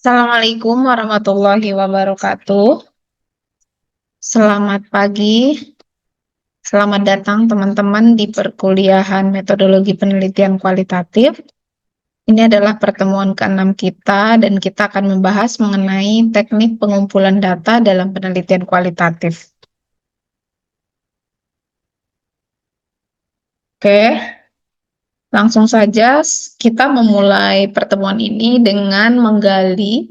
Assalamualaikum warahmatullahi wabarakatuh. Selamat pagi, selamat datang teman-teman di perkuliahan metodologi penelitian kualitatif. Ini adalah pertemuan ke-6 kita dan kita akan membahas mengenai teknik pengumpulan data dalam penelitian kualitatif. Oke, langsung saja kita memulai pertemuan ini dengan mencari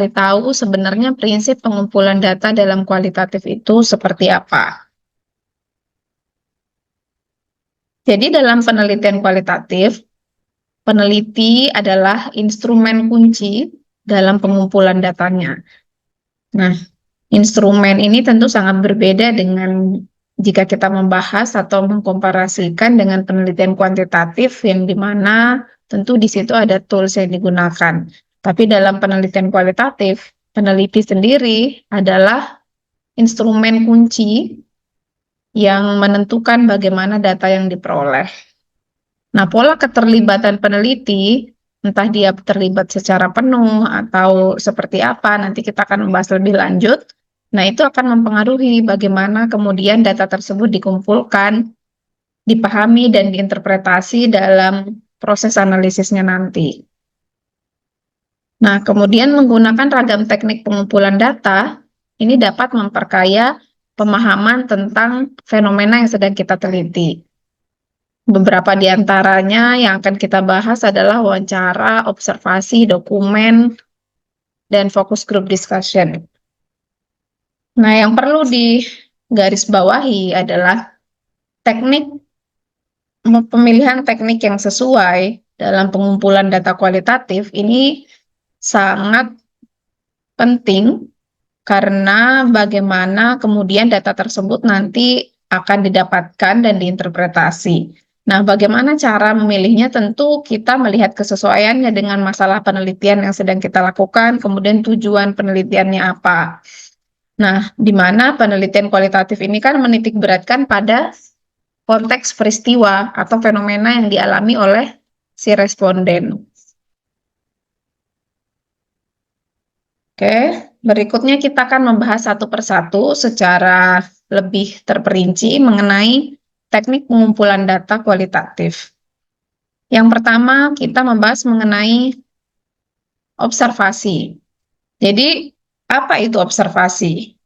tahu sebenarnya prinsip pengumpulan data dalam kualitatif itu seperti apa. Jadi dalam penelitian kualitatif, peneliti adalah instrumen kunci dalam pengumpulan datanya. Nah, instrumen ini tentu sangat berbeda dengan jika kita membahas atau mengkomparasikan dengan penelitian kuantitatif yang di mana tentu di situ ada tools yang digunakan. Tapi dalam penelitian kualitatif, peneliti sendiri adalah instrumen kunci yang menentukan bagaimana data yang diperoleh. Nah, pola keterlibatan peneliti, entah dia terlibat secara penuh atau seperti apa, nanti kita akan membahas lebih lanjut. Nah, itu akan mempengaruhi bagaimana kemudian data tersebut dikumpulkan, dipahami, dan diinterpretasi dalam proses analisisnya nanti. Nah, kemudian menggunakan ragam teknik pengumpulan data, ini dapat memperkaya pemahaman tentang fenomena yang sedang kita teliti. Beberapa di antaranya yang akan kita bahas adalah wawancara, observasi, dokumen, dan fokus group discussion. Nah, yang perlu digarisbawahi adalah pemilihan teknik yang sesuai dalam pengumpulan data kualitatif ini sangat penting karena bagaimana kemudian data tersebut nanti akan didapatkan dan diinterpretasi. Nah, bagaimana cara memilihnya? Tentu kita melihat kesesuaiannya dengan masalah penelitian yang sedang kita lakukan, kemudian tujuan penelitiannya apa. Nah, di mana penelitian kualitatif ini kan menitik beratkan pada konteks peristiwa atau fenomena yang dialami oleh si responden. Oke, berikutnya kita akan membahas satu persatu secara lebih terperinci mengenai teknik pengumpulan data kualitatif. Yang pertama, kita membahas mengenai observasi. Jadi, apa itu observasi?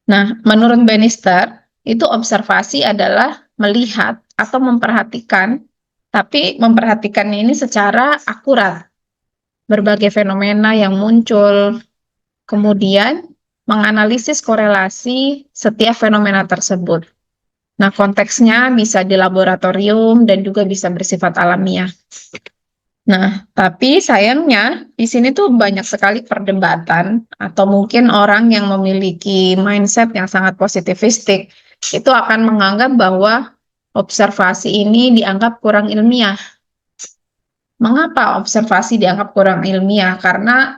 Nah, menurut Bannister, itu observasi adalah melihat atau memperhatikan, tapi memperhatikannya ini secara akurat. Berbagai fenomena yang muncul, kemudian menganalisis korelasi setiap fenomena tersebut. Nah, konteksnya bisa di laboratorium dan juga bisa bersifat alamiah. Nah, tapi sayangnya di sini tuh banyak sekali perdebatan atau mungkin orang yang memiliki mindset yang sangat positivistik itu akan menganggap bahwa observasi ini dianggap kurang ilmiah. Mengapa observasi dianggap kurang ilmiah? Karena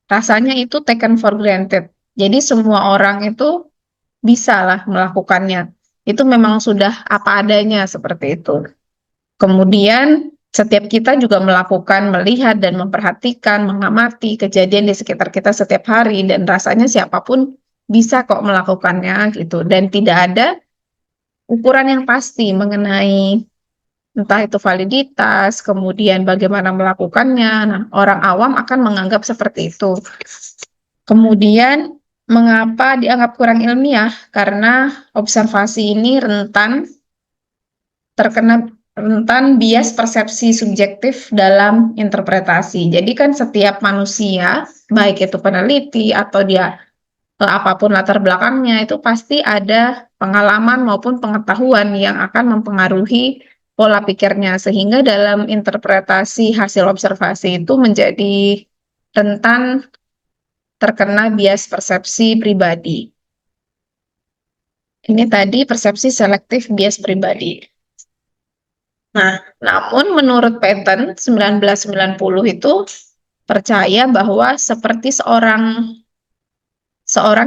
rasanya itu taken for granted. Jadi semua orang itu bisa lah melakukannya. Itu memang sudah apa adanya seperti itu. Kemudian setiap kita juga melakukan, melihat dan memperhatikan, mengamati kejadian di sekitar kita setiap hari dan rasanya siapapun bisa kok melakukannya gitu. Dan tidak ada ukuran yang pasti mengenai entah itu validitas, kemudian bagaimana melakukannya. Nah, orang awam akan menganggap seperti itu. Kemudian, mengapa dianggap kurang ilmiah? Karena observasi ini rentan bias persepsi subjektif dalam interpretasi. Jadi kan setiap manusia, baik itu peneliti atau dia apapun latar belakangnya, itu pasti ada pengalaman maupun pengetahuan yang akan mempengaruhi pola pikirnya, sehingga dalam interpretasi hasil observasi itu menjadi rentan terkena bias persepsi pribadi. Ini tadi persepsi selektif bias pribadi. Nah, namun menurut patent 1990 itu percaya bahwa seperti seorang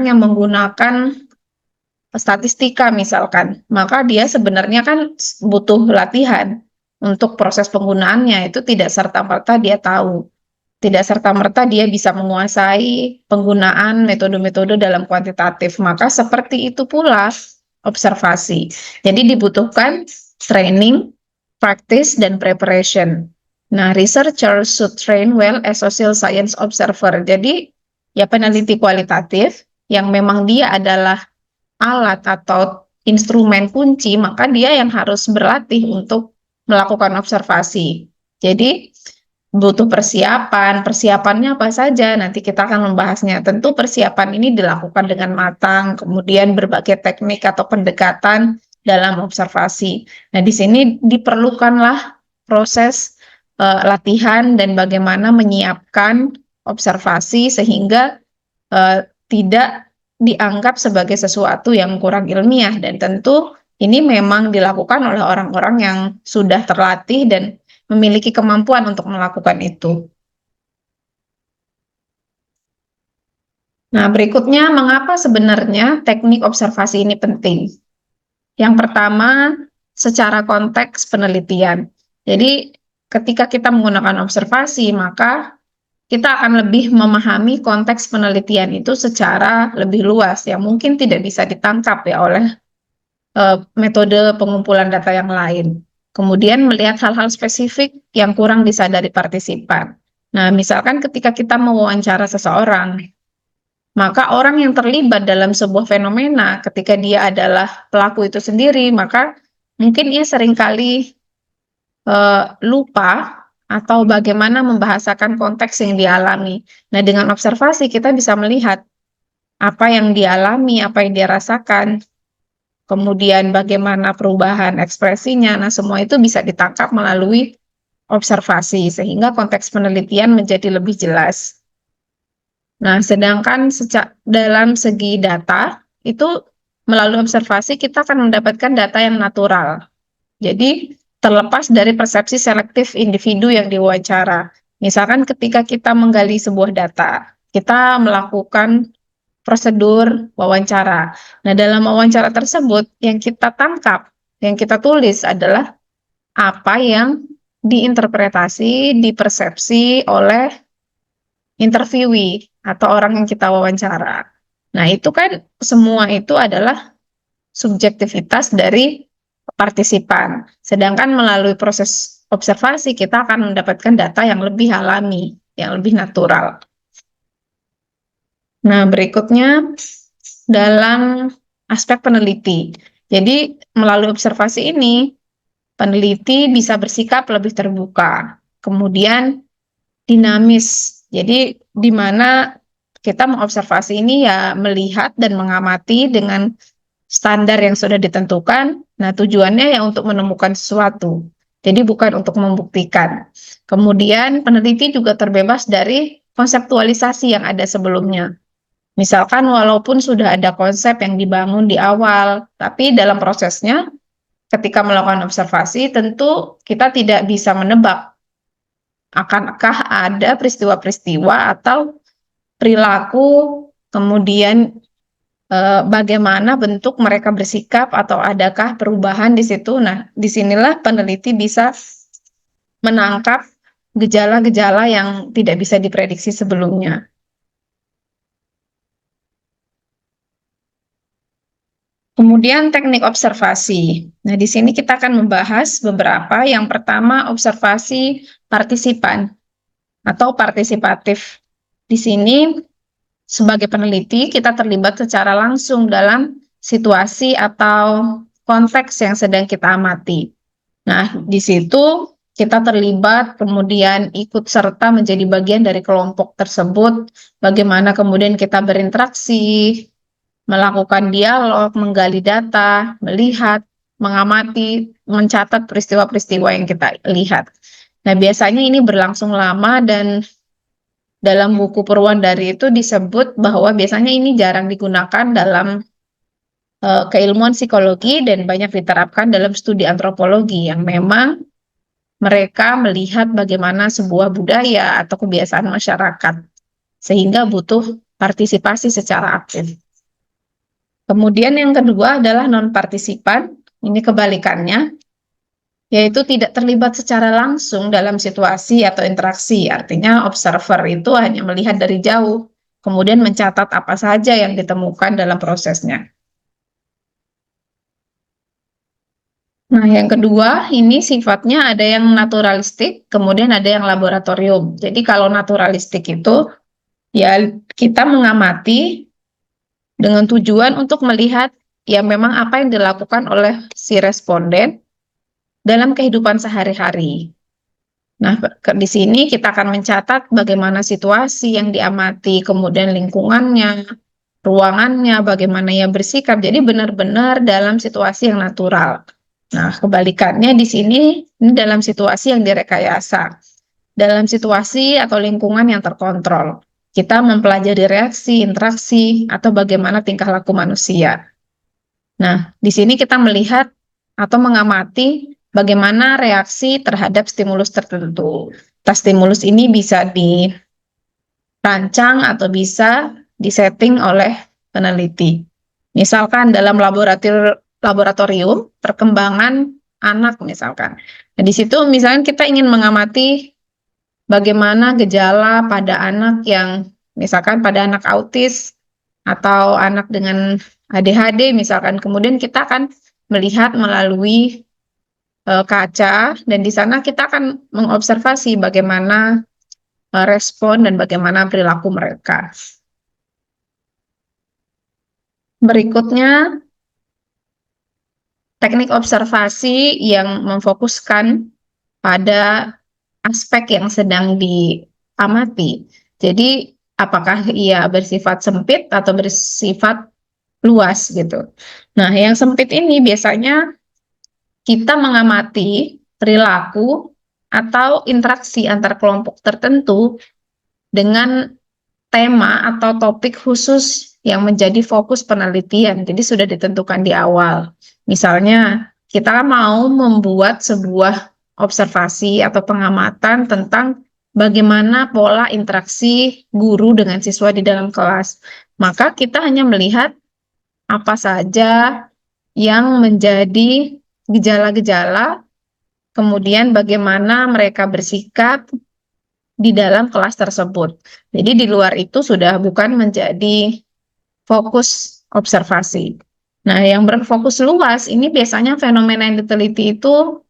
yang menggunakan statistika misalkan, maka dia sebenarnya kan butuh latihan untuk proses penggunaannya, itu tidak serta-merta dia tahu. Tidak serta-merta dia bisa menguasai penggunaan metode-metode dalam kuantitatif. Maka seperti itu pula observasi. Jadi dibutuhkan training, practice, dan preparation. Nah, researchers should train well as social science observer. Jadi, ya peneliti kualitatif yang memang dia adalah alat atau instrumen kunci, maka dia yang harus berlatih untuk melakukan observasi. Jadi, butuh persiapan. Persiapannya apa saja? Nanti kita akan membahasnya. Tentu persiapan ini dilakukan dengan matang, kemudian berbagai teknik atau pendekatan dalam observasi. Nah, di sini diperlukanlah proses latihan dan bagaimana menyiapkan observasi sehingga tidak dianggap sebagai sesuatu yang kurang ilmiah, dan tentu ini memang dilakukan oleh orang-orang yang sudah terlatih dan memiliki kemampuan untuk melakukan itu. Nah, berikutnya, mengapa sebenarnya teknik observasi ini penting? Yang pertama, secara konteks penelitian. Jadi, ketika kita menggunakan observasi, maka kita akan lebih memahami konteks penelitian itu secara lebih luas, yang mungkin tidak bisa ditangkap ya oleh metode pengumpulan data yang lain. Kemudian melihat hal-hal spesifik yang kurang disadari partisipan. Nah, misalkan ketika kita mewawancara seseorang, maka orang yang terlibat dalam sebuah fenomena ketika dia adalah pelaku itu sendiri, maka mungkin ia seringkali lupa atau bagaimana membahasakan konteks yang dialami. Nah, dengan observasi kita bisa melihat apa yang dialami, apa yang dia rasakan, kemudian bagaimana perubahan ekspresinya. Nah, semua itu bisa ditangkap melalui observasi, sehingga konteks penelitian menjadi lebih jelas. Nah, sedangkan dalam segi data, itu melalui observasi kita akan mendapatkan data yang natural. Jadi, terlepas dari persepsi selektif individu yang diwawancara. Misalkan ketika kita menggali sebuah data, kita melakukan prosedur wawancara. Nah, dalam wawancara tersebut, yang kita tangkap, yang kita tulis adalah apa yang diinterpretasi, dipersepsi oleh interviewee atau orang yang kita wawancara. Nah, itu kan semua itu adalah subjektivitas dari partisipan. Sedangkan melalui proses observasi kita akan mendapatkan data yang lebih alami, yang lebih natural. Nah, berikutnya dalam aspek peneliti. Jadi, melalui observasi ini, peneliti bisa bersikap lebih terbuka, kemudian dinamis. Jadi, di mana kita mengobservasi ini ya melihat dan mengamati dengan standar yang sudah ditentukan. Nah, tujuannya ya untuk menemukan sesuatu. Jadi bukan untuk membuktikan. Kemudian peneliti juga terbebas dari konseptualisasi yang ada sebelumnya. Misalkan walaupun sudah ada konsep yang dibangun di awal, tapi dalam prosesnya ketika melakukan observasi tentu kita tidak bisa menebak akankah ada peristiwa-peristiwa atau perilaku, kemudian bagaimana bentuk mereka bersikap atau adakah perubahan di situ. Nah, disinilah peneliti bisa menangkap gejala-gejala yang tidak bisa diprediksi sebelumnya. Kemudian teknik observasi. Nah, di sini kita akan membahas beberapa. Yang pertama, observasi partisipan atau partisipatif. Di sini, sebagai peneliti, kita terlibat secara langsung dalam situasi atau konteks yang sedang kita amati. Nah, di situ kita terlibat, kemudian ikut serta menjadi bagian dari kelompok tersebut, bagaimana kemudian kita berinteraksi, melakukan dialog, menggali data, melihat, mengamati, mencatat peristiwa-peristiwa yang kita lihat. Nah, biasanya ini berlangsung lama dan dalam buku Purwandari itu disebut bahwa biasanya ini jarang digunakan dalam keilmuan psikologi dan banyak diterapkan dalam studi antropologi yang memang mereka melihat bagaimana sebuah budaya atau kebiasaan masyarakat sehingga butuh partisipasi secara aktif. Kemudian yang kedua adalah non-partisipan, ini kebalikannya. yaitu tidak terlibat secara langsung dalam situasi atau interaksi. Artinya observer itu hanya melihat dari jauh, kemudian mencatat apa saja yang ditemukan dalam prosesnya. Nah, yang kedua, ini sifatnya ada yang naturalistik, kemudian ada yang laboratorium. Jadi kalau naturalistik itu, ya kita mengamati dengan tujuan untuk melihat ya memang apa yang dilakukan oleh si responden dalam kehidupan sehari-hari. Nah, di sini kita akan mencatat bagaimana situasi yang diamati, kemudian lingkungannya, ruangannya, bagaimana ia bersikap. Jadi benar-benar dalam situasi yang natural. Nah, kebalikannya di sini ini dalam situasi yang direkayasa. Dalam situasi atau lingkungan yang terkontrol. Kita mempelajari reaksi, interaksi, atau bagaimana tingkah laku manusia. Nah, di sini kita melihat atau mengamati bagaimana reaksi terhadap stimulus tertentu. Stimulus ini bisa dirancang atau bisa disetting oleh peneliti. Misalkan dalam laboratorium perkembangan anak misalkan. Nah, di situ misalkan kita ingin mengamati bagaimana gejala pada anak yang misalkan pada anak autis atau anak dengan ADHD misalkan. Kemudian kita akan melihat melalui kaca dan di sana kita akan mengobservasi bagaimana respon dan bagaimana perilaku mereka. Berikutnya, teknik observasi yang memfokuskan pada aspek yang sedang diamati. Jadi, apakah ia bersifat sempit atau bersifat luas gitu. Nah, yang sempit ini biasanya kita mengamati perilaku atau interaksi antar kelompok tertentu dengan tema atau topik khusus yang menjadi fokus penelitian. Jadi sudah ditentukan di awal. Misalnya, kita mau membuat sebuah observasi atau pengamatan tentang bagaimana pola interaksi guru dengan siswa di dalam kelas. Maka kita hanya melihat apa saja yang menjadi gejala-gejala, kemudian bagaimana mereka bersikap di dalam kelas tersebut. Jadi di luar itu sudah bukan menjadi fokus observasi. Nah, yang berfokus luas ini biasanya fenomena yang diteliti itu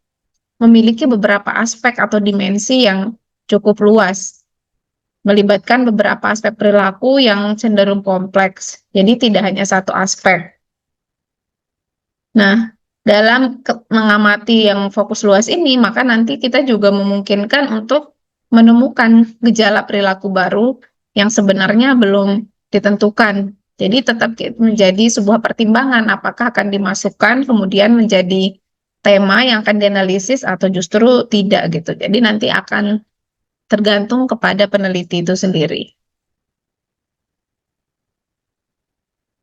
memiliki beberapa aspek atau dimensi yang cukup luas, melibatkan beberapa aspek perilaku yang cenderung kompleks. Jadi tidak hanya satu aspek. Nah, dalam mengamati yang fokus luas ini, maka nanti kita juga memungkinkan untuk menemukan gejala perilaku baru yang sebenarnya belum ditentukan. Jadi tetap menjadi sebuah pertimbangan apakah akan dimasukkan kemudian menjadi tema yang akan dianalisis atau justru tidak gitu. Jadi nanti akan tergantung kepada peneliti itu sendiri.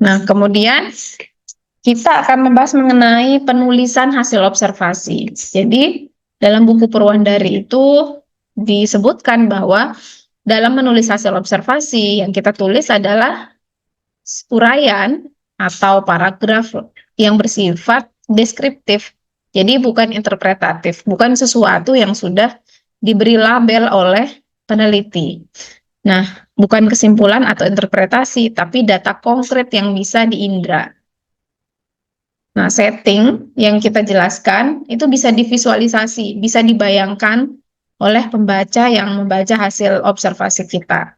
Nah, kemudian kita akan membahas mengenai penulisan hasil observasi. Jadi, dalam buku Purwandari itu disebutkan bahwa dalam menulis hasil observasi yang kita tulis adalah uraian atau paragraf yang bersifat deskriptif. Jadi bukan interpretatif, bukan sesuatu yang sudah diberi label oleh peneliti. Nah, bukan kesimpulan atau interpretasi, tapi data konkret yang bisa diindra. Nah, setting yang kita jelaskan itu bisa divisualisasi, bisa dibayangkan oleh pembaca yang membaca hasil observasi kita.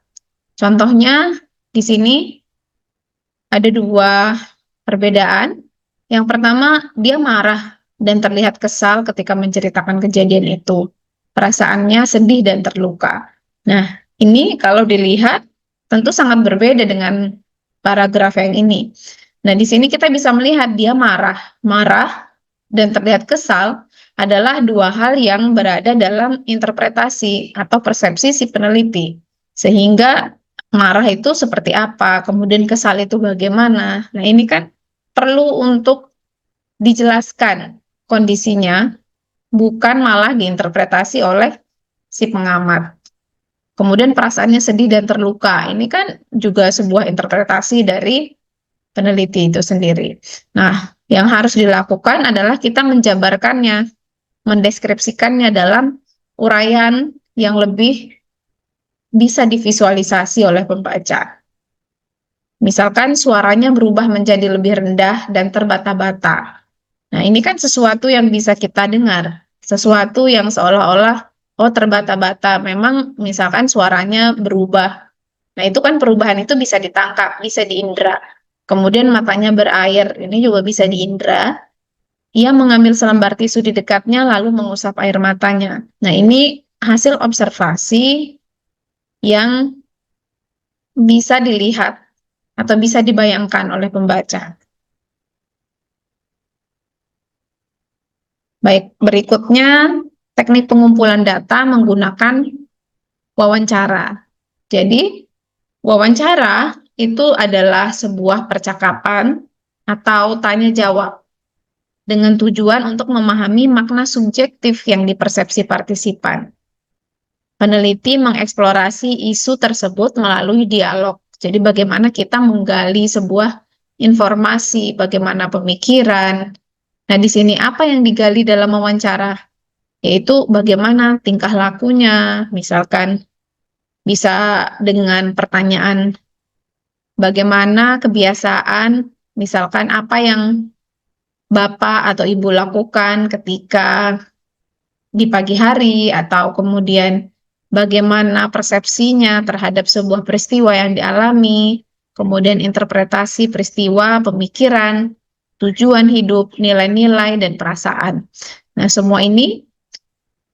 Contohnya, di sini ada dua perbedaan. Yang pertama, dia marah dan terlihat kesal ketika menceritakan kejadian itu. Perasaannya sedih dan terluka. Nah, ini kalau dilihat tentu sangat berbeda dengan paragraf yang ini. Nah, di sini kita bisa melihat dia marah. Marah dan terlihat kesal adalah dua hal yang berada dalam interpretasi atau persepsi si peneliti. Sehingga marah itu seperti apa, kemudian kesal itu bagaimana. Nah, ini kan perlu untuk dijelaskan kondisinya, bukan malah diinterpretasi oleh si pengamat. Kemudian perasaannya sedih dan terluka. Ini kan juga sebuah interpretasi dari peneliti itu sendiri. Nah, yang harus dilakukan adalah kita menjabarkannya, mendeskripsikannya dalam uraian yang lebih bisa divisualisasi oleh pembaca. Misalkan suaranya berubah menjadi lebih rendah dan terbata-bata. Nah, ini kan sesuatu yang bisa kita dengar, sesuatu yang seolah-olah, oh terbata-bata, memang misalkan suaranya berubah. Nah, itu kan perubahan itu bisa ditangkap, bisa diindra. Kemudian matanya berair, ini juga bisa diindra. Ia mengambil selembar tisu di dekatnya lalu mengusap air matanya. Nah, ini hasil observasi yang bisa dilihat atau bisa dibayangkan oleh pembaca. Baik, berikutnya teknik pengumpulan data menggunakan wawancara. Jadi, wawancara itu adalah sebuah percakapan atau tanya jawab dengan tujuan untuk memahami makna subjektif yang dipersepsi partisipan. Peneliti mengeksplorasi isu tersebut melalui dialog. Jadi bagaimana kita menggali sebuah informasi, bagaimana pemikiran. Nah, di sini apa yang digali dalam wawancara? Yaitu bagaimana tingkah lakunya, misalkan bisa dengan pertanyaan bagaimana kebiasaan, misalkan apa yang Bapak atau Ibu lakukan ketika di pagi hari, atau kemudian bagaimana persepsinya terhadap sebuah peristiwa yang dialami, kemudian interpretasi peristiwa, pemikiran, tujuan hidup, nilai-nilai, dan perasaan. Nah, semua ini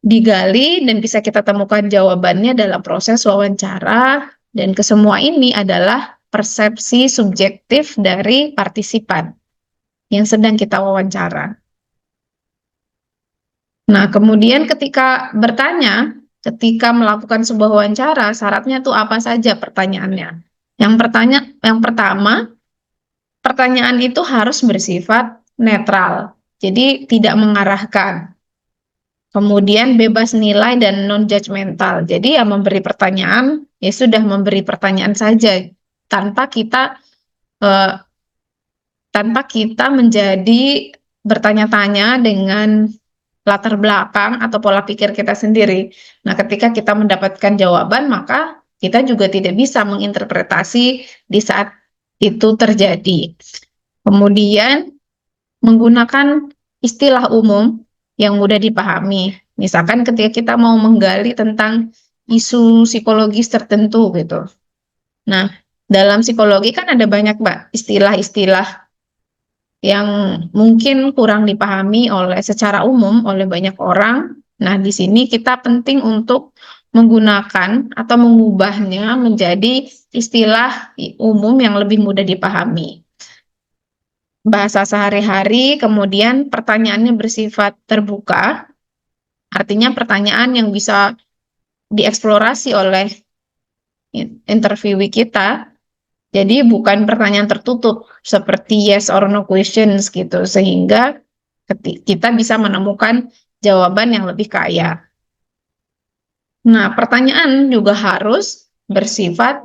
digali dan bisa kita temukan jawabannya dalam proses wawancara, dan kesemua ini adalah persepsi subjektif dari partisipan yang sedang kita wawancara. Nah, kemudian ketika bertanya, ketika melakukan sebuah wawancara, syaratnya tuh apa saja pertanyaannya? Yang pertama, pertanyaan itu harus bersifat netral, jadi tidak mengarahkan. Kemudian bebas nilai dan non-judgmental. Jadi ya memberi pertanyaan, ya sudah memberi pertanyaan saja, tanpa kita eh, tanpa kita menjadi bertanya-tanya dengan latar belakang atau pola pikir kita sendiri. Nah, ketika kita mendapatkan jawaban, maka kita juga tidak bisa menginterpretasi di saat itu terjadi. Kemudian, menggunakan istilah umum yang mudah dipahami. Misalkan ketika kita mau menggali tentang isu psikologis tertentu gitu. Nah, dalam psikologi kan ada banyak, Mbak, istilah-istilah yang mungkin kurang dipahami secara umum oleh banyak orang. Nah, di sini kita penting untuk menggunakan atau mengubahnya menjadi istilah umum yang lebih mudah dipahami. Bahasa sehari-hari, kemudian pertanyaannya bersifat terbuka, artinya pertanyaan yang bisa dieksplorasi oleh interviewee kita. Jadi bukan pertanyaan tertutup seperti yes or no questions gitu, sehingga kita bisa menemukan jawaban yang lebih kaya. Nah, pertanyaan juga harus bersifat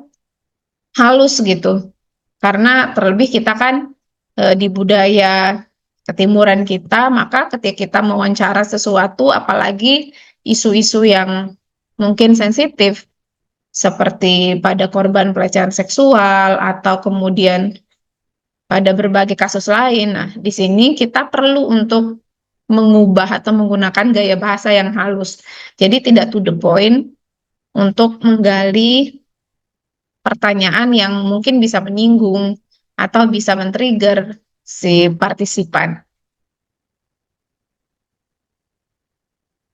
halus gitu, karena terlebih kita kan di budaya ketimuran kita, maka ketika kita mewawancara sesuatu, apalagi isu-isu yang mungkin sensitif, seperti pada korban pelecehan seksual atau kemudian pada berbagai kasus lain. Nah, di sini kita perlu untuk mengubah atau menggunakan gaya bahasa yang halus. Jadi tidak to the point untuk menggali pertanyaan yang mungkin bisa menyinggung atau bisa men-trigger si partisipan.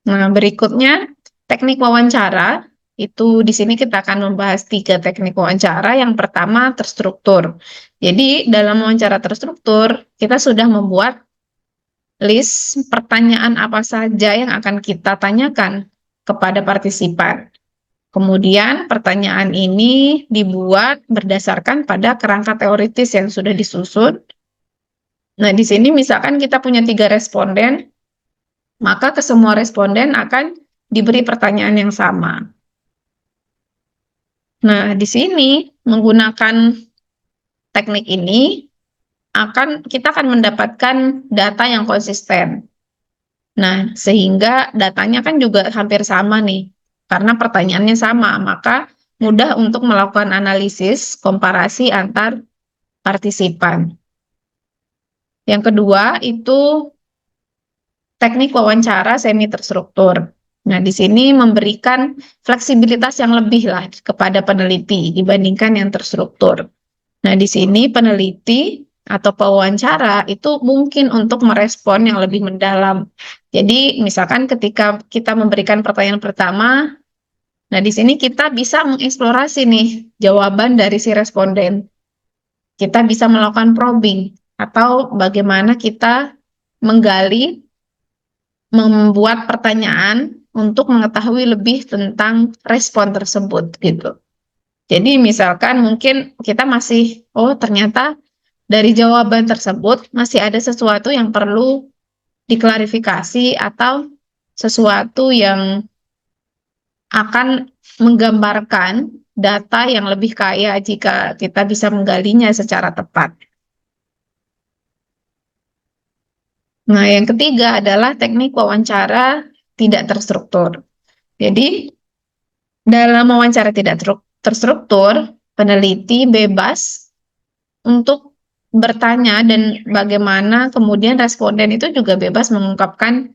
Nah, berikutnya teknik wawancara. Itu di sini kita akan membahas 3 teknik wawancara. Yang pertama, terstruktur. Jadi, dalam wawancara terstruktur, kita sudah membuat list pertanyaan apa saja yang akan kita tanyakan kepada partisipan. Kemudian pertanyaan ini dibuat berdasarkan pada kerangka teoritis yang sudah disusun. Nah, di sini misalkan kita punya 3 responden, maka ke semua responden akan diberi pertanyaan yang sama. Nah, di sini menggunakan teknik ini kita akan mendapatkan data yang konsisten. Nah, sehingga datanya kan juga hampir sama nih. Karena pertanyaannya sama, maka mudah untuk melakukan analisis komparasi antar partisipan. Yang kedua itu teknik wawancara semi terstruktur. Nah, di sini memberikan fleksibilitas yang lebih lah kepada peneliti dibandingkan yang terstruktur. Nah, di sini peneliti atau pewawancara itu mungkin untuk merespon yang lebih mendalam. Jadi, misalkan ketika kita memberikan pertanyaan pertama, nah di sini kita bisa mengeksplorasi nih jawaban dari si responden. Kita bisa melakukan probing atau bagaimana kita menggali, membuat pertanyaan untuk mengetahui lebih tentang respon tersebut gitu. Jadi misalkan mungkin kita masih, oh ternyata dari jawaban tersebut masih ada sesuatu yang perlu diklarifikasi atau sesuatu yang akan menggambarkan data yang lebih kaya jika kita bisa menggalinya secara tepat. Nah, yang ketiga adalah teknik wawancara tidak terstruktur. Jadi, dalam wawancara tidak terstruktur, peneliti bebas untuk bertanya dan bagaimana kemudian responden itu juga bebas mengungkapkan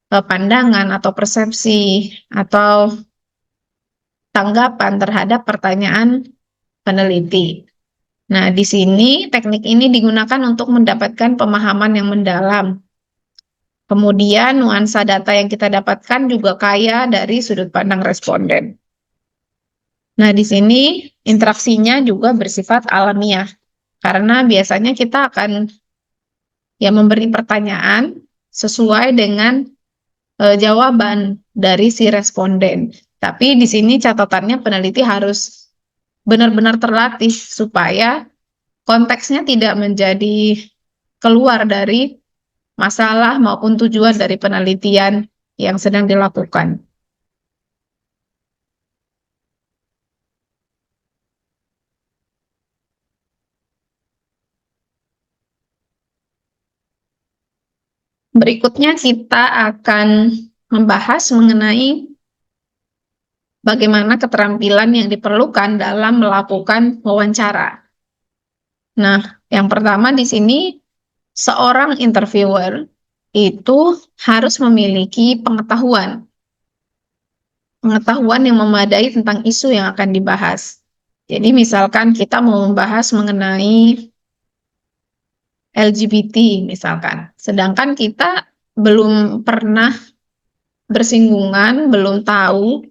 pandangan atau persepsi atau tanggapan terhadap pertanyaan peneliti. Nah, di sini teknik ini digunakan untuk mendapatkan pemahaman yang mendalam. Kemudian nuansa data yang kita dapatkan juga kaya dari sudut pandang responden. Nah, di sini interaksinya juga bersifat alamiah. Karena biasanya kita akan ya memberi pertanyaan sesuai dengan jawaban dari si responden. Tapi di sini catatannya peneliti harus benar-benar terlatih supaya konteksnya tidak menjadi keluar dari masalah maupun tujuan dari penelitian yang sedang dilakukan. Berikutnya kita akan membahas mengenai bagaimana keterampilan yang diperlukan dalam melakukan wawancara. Nah, yang pertama di sini seorang interviewer itu harus memiliki pengetahuan yang memadai tentang isu yang akan dibahas. Jadi misalkan kita mau membahas mengenai LGBT misalkan, sedangkan kita belum pernah bersinggungan, belum tahu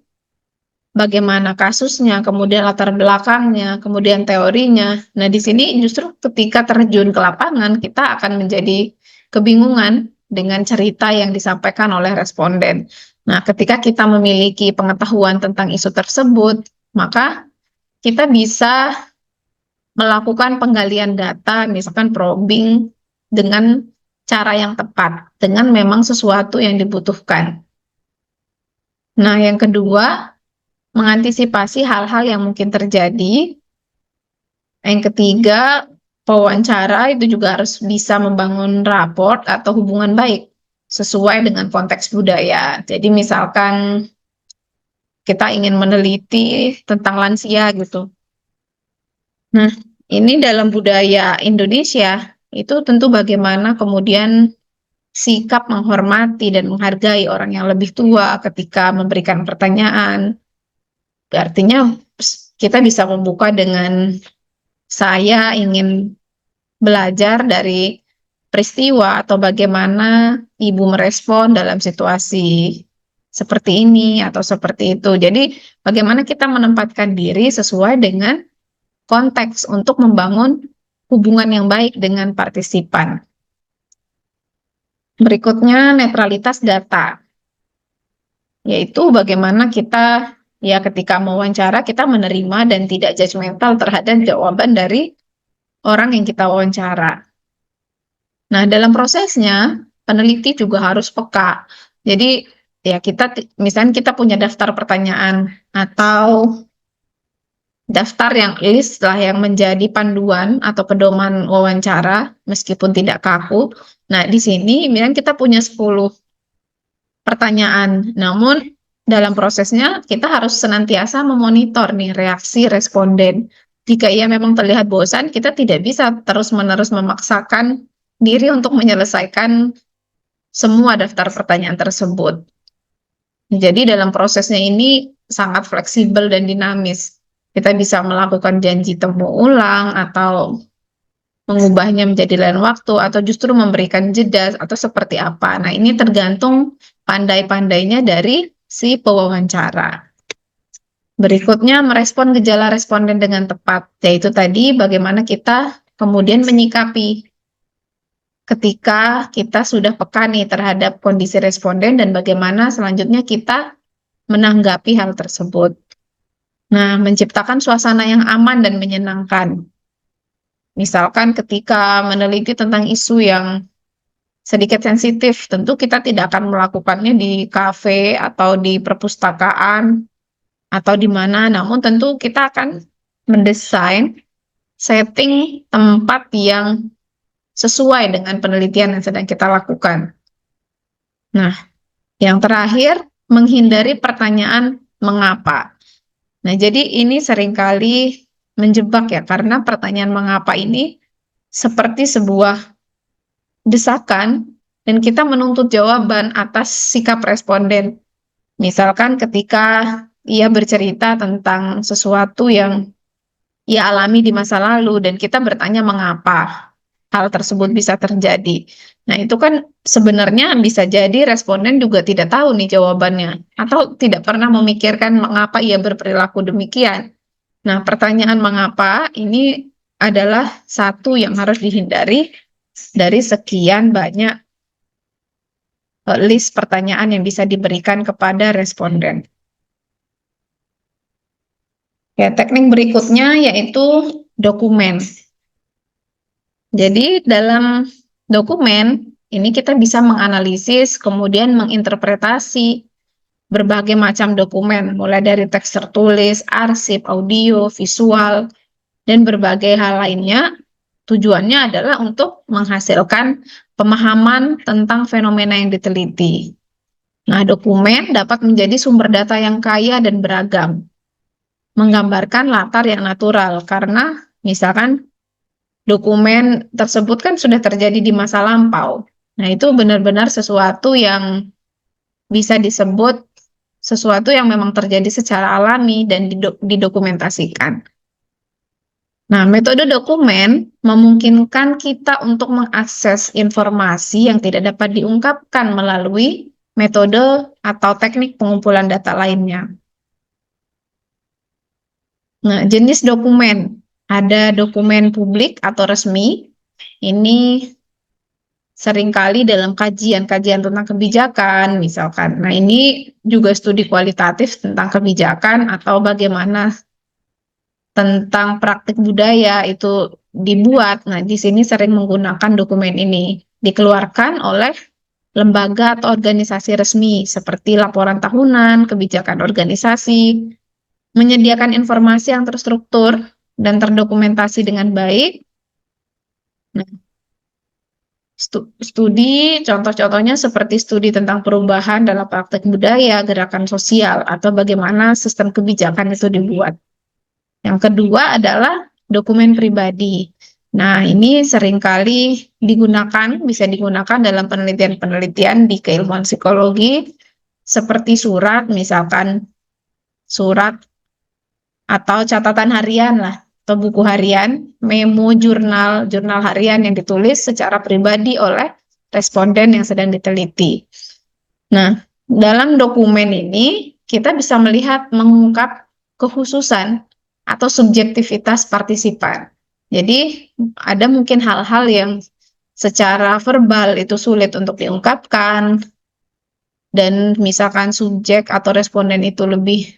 bagaimana kasusnya, kemudian latar belakangnya, kemudian teorinya. Nah, di sini justru ketika terjun ke lapangan, kita akan menjadi kebingungan dengan cerita yang disampaikan oleh responden. Nah, ketika kita memiliki pengetahuan tentang isu tersebut, maka kita bisa melakukan penggalian data, misalkan probing dengan cara yang tepat, dengan memang sesuatu yang dibutuhkan. Nah, yang kedua, mengantisipasi hal-hal yang mungkin terjadi. Yang ketiga, pewawancara itu juga harus bisa membangun raport atau hubungan baik sesuai dengan konteks budaya. Jadi misalkan kita ingin meneliti tentang lansia gitu. Nah, ini dalam budaya Indonesia itu tentu bagaimana kemudian sikap menghormati dan menghargai orang yang lebih tua ketika memberikan pertanyaan. Artinya kita bisa membuka dengan saya ingin belajar dari peristiwa atau bagaimana ibu merespon dalam situasi seperti ini atau seperti itu. Jadi bagaimana kita menempatkan diri sesuai dengan konteks untuk membangun hubungan yang baik dengan partisipan. Berikutnya netralitas data, yaitu bagaimana kita ya ketika mewawancara kita menerima dan tidak judgmental terhadap jawaban dari orang yang kita wawancara. Nah, dalam prosesnya peneliti juga harus peka. Jadi ya kita misalnya kita punya daftar pertanyaan atau daftar yang list lah yang menjadi panduan atau pedoman wawancara meskipun tidak kaku. Nah, di sini misalnya kita punya 10 pertanyaan. Namun dalam prosesnya kita harus senantiasa memonitor nih reaksi responden. Jika ia memang terlihat bosan, kita tidak bisa terus-menerus memaksakan diri untuk menyelesaikan semua daftar pertanyaan tersebut. Jadi dalam prosesnya ini sangat fleksibel dan dinamis. Kita bisa melakukan janji temu ulang atau mengubahnya menjadi lain waktu atau justru memberikan jeda atau seperti apa. Nah, ini tergantung pandai-pandainya dari si pewawancara. Berikutnya, merespon gejala responden dengan tepat, yaitu tadi bagaimana kita kemudian menyikapi ketika kita sudah peka nih terhadap kondisi responden dan bagaimana selanjutnya kita menanggapi hal tersebut. Nah, menciptakan suasana yang aman dan menyenangkan. Misalkan ketika meneliti tentang isu yang sedikit sensitif, tentu kita tidak akan melakukannya di kafe atau di perpustakaan atau di mana, namun tentu kita akan mendesain setting tempat yang sesuai dengan penelitian yang sedang kita lakukan. Nah, yang terakhir, menghindari pertanyaan mengapa. Nah, jadi ini seringkali menjebak ya, karena pertanyaan mengapa ini seperti sebuah desakan dan kita menuntut jawaban atas sikap responden. Misalkan ketika ia bercerita tentang sesuatu yang ia alami di masa lalu dan kita bertanya mengapa hal tersebut bisa terjadi. Nah, itu kan sebenarnya bisa jadi responden juga tidak tahu nih jawabannya atau tidak pernah memikirkan mengapa ia berperilaku demikian. Nah, pertanyaan mengapa ini adalah satu yang harus dihindari dari sekian banyak list pertanyaan yang bisa diberikan kepada responden. Ya, teknik berikutnya yaitu dokumen. Jadi dalam dokumen ini kita bisa menganalisis, kemudian menginterpretasi berbagai macam dokumen, mulai dari teks tertulis, arsip, audio, visual, dan berbagai hal lainnya. Tujuannya adalah untuk menghasilkan pemahaman tentang fenomena yang diteliti. Nah, dokumen dapat menjadi sumber data yang kaya dan beragam, menggambarkan latar yang natural, karena misalkan dokumen tersebut kan sudah terjadi di masa lampau. Nah, itu benar-benar sesuatu yang bisa disebut sesuatu yang memang terjadi secara alami dan didokumentasikan. Nah, metode dokumen memungkinkan kita untuk mengakses informasi yang tidak dapat diungkapkan melalui metode atau teknik pengumpulan data lainnya. Nah, jenis dokumen. Ada dokumen publik atau resmi. Ini seringkali dalam kajian-kajian tentang kebijakan, misalkan. Nah, ini juga studi kualitatif tentang kebijakan atau bagaimana tentang praktik budaya itu dibuat. Nah, di sini sering menggunakan dokumen ini. Dikeluarkan oleh lembaga atau organisasi resmi seperti laporan tahunan, kebijakan organisasi, menyediakan informasi yang terstruktur dan terdokumentasi dengan baik. Nah, studi, contoh-contohnya seperti studi tentang perubahan dalam praktek budaya, gerakan sosial, atau bagaimana sistem kebijakan itu dibuat. Yang kedua adalah dokumen pribadi. Nah, ini seringkali digunakan, bisa digunakan dalam penelitian-penelitian di keilmuan psikologi, seperti surat, misalkan surat atau catatan harian lah, atau buku harian, memo, jurnal, jurnal harian yang ditulis secara pribadi oleh responden yang sedang diteliti. Nah, dalam dokumen ini kita bisa melihat mengungkap kekhususan atau subjektivitas partisipan. Jadi ada mungkin hal-hal yang secara verbal itu sulit untuk diungkapkan dan misalkan subjek atau responden itu lebih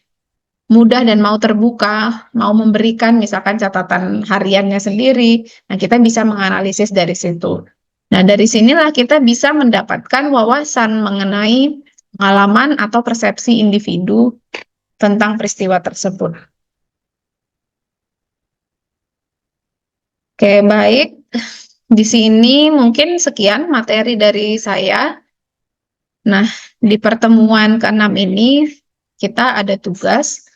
mudah dan mau terbuka, mau memberikan misalkan catatan hariannya sendiri. Nah, kita bisa menganalisis dari situ. Nah, dari sinilah kita bisa mendapatkan wawasan mengenai pengalaman atau persepsi individu tentang peristiwa tersebut. Oke, baik. Di sini mungkin sekian materi dari saya. Nah, di pertemuan ke-6 ini kita ada tugas.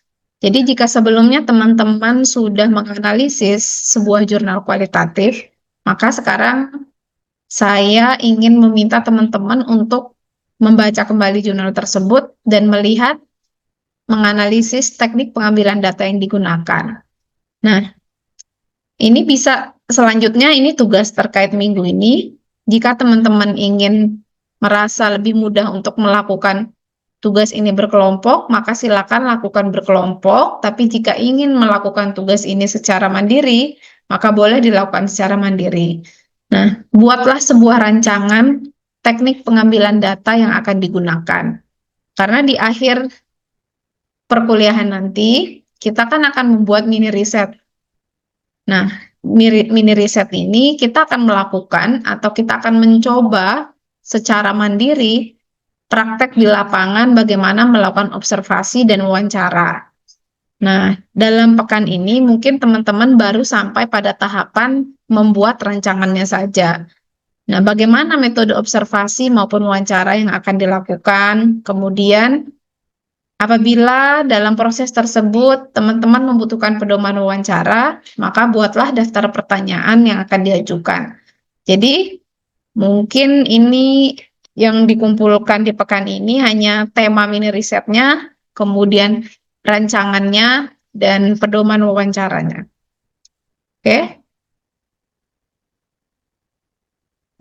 Jadi jika sebelumnya teman-teman sudah menganalisis sebuah jurnal kualitatif, maka sekarang saya ingin meminta teman-teman untuk membaca kembali jurnal tersebut dan melihat, menganalisis teknik pengambilan data yang digunakan. Nah, ini bisa selanjutnya, ini tugas terkait minggu ini. Jika teman-teman ingin merasa lebih mudah untuk melakukan tugas ini berkelompok, maka silakan lakukan berkelompok. Tapi jika ingin melakukan tugas ini secara mandiri, maka boleh dilakukan secara mandiri. Nah, buatlah sebuah rancangan teknik pengambilan data yang akan digunakan. Karena di akhir perkuliahan nanti, kita kan akan membuat mini riset. Nah, mini riset ini kita akan melakukan atau kita akan mencoba secara mandiri praktek di lapangan bagaimana melakukan observasi dan wawancara. Nah, dalam pekan ini mungkin teman-teman baru sampai pada tahapan membuat rancangannya saja. Nah, bagaimana metode observasi maupun wawancara yang akan dilakukan? Kemudian, apabila dalam proses tersebut teman-teman membutuhkan pedoman wawancara, maka buatlah daftar pertanyaan yang akan diajukan. Jadi, mungkin ini yang dikumpulkan di pekan ini hanya tema mini risetnya, kemudian rancangannya, dan pedoman wawancaranya. Oke?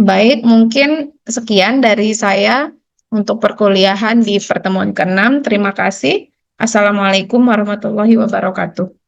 Baik, mungkin sekian dari saya untuk perkuliahan di pertemuan ke-6. Terima kasih. Assalamualaikum warahmatullahi wabarakatuh.